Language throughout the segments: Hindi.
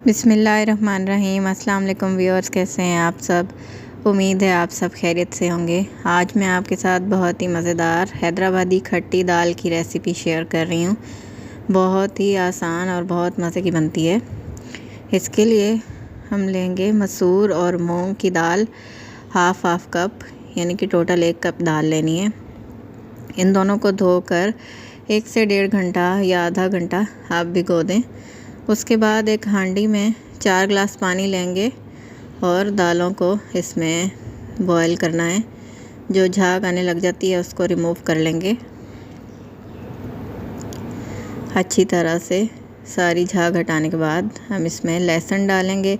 बिस्मिल्लाहिर्रहमानिर्रहीम। अस्सलाम वालेकुम व्यूअर्स, कैसे हैं आप सब। उम्मीद है आप सब खैरियत से होंगे। आज मैं आपके साथ बहुत ही मज़ेदार हैदराबादी खट्टी दाल की रेसिपी शेयर कर रही हूँ। बहुत ही आसान और बहुत मज़े की बनती है। इसके लिए हम लेंगे मसूर और मूंग की दाल हाफ़ कप, यानी कि टोटल 1 कप दाल लेनी है। इन दोनों को धोकर 1 से 1.5 घंटा या आधा घंटा आप भिगो दें। उसके बाद एक हांडी में 4 गिलास पानी लेंगे और दालों को इसमें बॉईल करना है। जो झाग आने लग जाती है उसको रिमूव कर लेंगे। अच्छी तरह से सारी झाग हटाने के बाद हम इसमें लहसुन डालेंगे,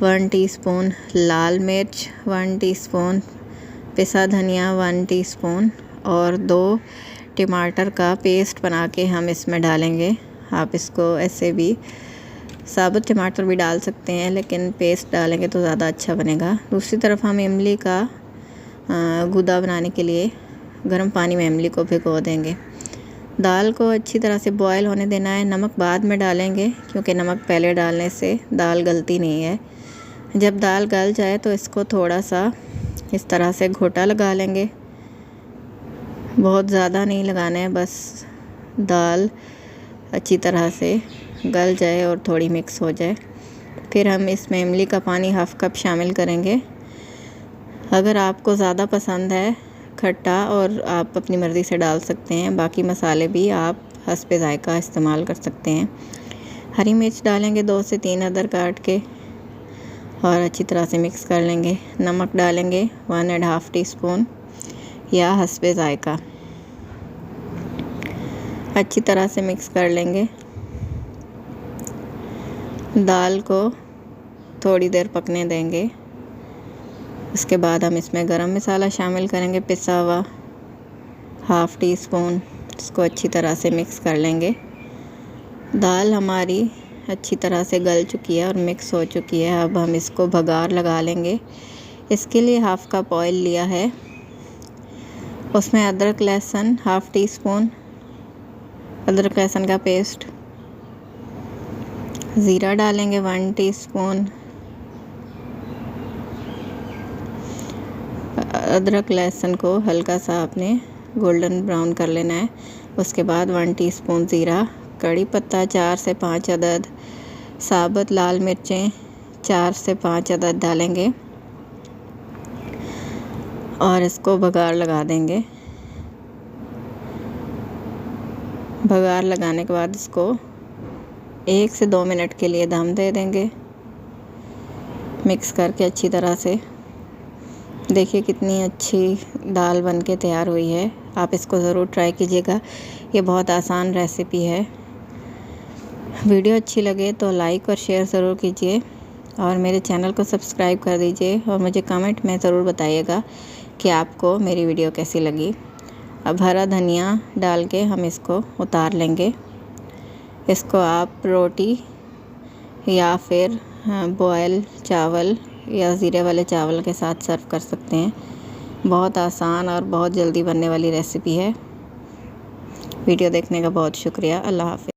1 टीस्पून लाल मिर्च, 1 टीस्पून पिसा धनिया, 1 टीस्पून और 2 टमाटर का पेस्ट बना के हम इसमें डालेंगे। आप इसको ऐसे भी साबुत टमाटर भी डाल सकते हैं, लेकिन पेस्ट डालेंगे तो ज़्यादा अच्छा बनेगा। दूसरी तरफ हम इमली का गूदा बनाने के लिए गर्म पानी में इमली को भिगो देंगे। दाल को अच्छी तरह से बॉयल होने देना है। नमक बाद में डालेंगे क्योंकि नमक पहले डालने से दाल गलती नहीं है। जब दाल गल जाए तो इसको थोड़ा सा इस तरह से घोटा लगा लेंगे। बहुत ज़्यादा नहीं लगाना है, बस दाल अच्छी तरह से गल जाए और थोड़ी मिक्स हो जाए। फिर हम इसमें इमली का पानी हाफ़ कप शामिल करेंगे। अगर आपको ज़्यादा पसंद है खट्टा और आप अपनी मर्ज़ी से डाल सकते हैं। बाकी मसाले भी आप हस्बे ज़ायक़ा इस्तेमाल कर सकते हैं। हरी मिर्च डालेंगे 2 से 3 अदर काट के और अच्छी तरह से मिक्स कर लेंगे। नमक डालेंगे 1.5 टीस्पून या हस्बे ज़ायक़ा। अच्छी तरह से मिक्स कर लेंगे। दाल को थोड़ी देर पकने देंगे। उसके बाद हम इसमें गरम मसाला शामिल करेंगे, पिसा हुआ 1/2 टीस्पून। इसको अच्छी तरह से मिक्स कर लेंगे। दाल हमारी अच्छी तरह से गल चुकी है और मिक्स हो चुकी है। अब हम इसको बघार लगा लेंगे। इसके लिए 1/2 कप ऑयल लिया है। उसमें अदरक लहसुन 1/2 टीस्पून अदरक लहसुन का पेस्ट, ज़ीरा डालेंगे 1 टीस्पून। अदरक लहसुन को हल्का सा आपने गोल्डन ब्राउन कर लेना है। उसके बाद 1 टीस्पून ज़ीरा, कड़ी पत्ता 4 से 5 अदद, साबुत लाल मिर्चें 4 से 5 अदद डालेंगे और इसको बघार लगा देंगे। बघार लगाने के बाद इसको 1 से 2 मिनट के लिए दम दे देंगे, मिक्स करके अच्छी तरह से। देखिए कितनी अच्छी दाल बनके तैयार हुई है। आप इसको ज़रूर ट्राई कीजिएगा। ये बहुत आसान रेसिपी है। वीडियो अच्छी लगे तो लाइक और शेयर ज़रूर कीजिए और मेरे चैनल को सब्सक्राइब कर दीजिए और मुझे कमेंट में ज़रूर बताइएगा कि आपको मेरी वीडियो कैसी लगी। अब हरा धनिया डाल के हम इसको उतार लेंगे। इसको आप रोटी या फिर बॉयल चावल या ज़ीरे वाले चावल के साथ सर्व कर सकते हैं। बहुत आसान और बहुत जल्दी बनने वाली रेसिपी है। वीडियो देखने का बहुत शुक्रिया। अल्लाह हाफ़िज़।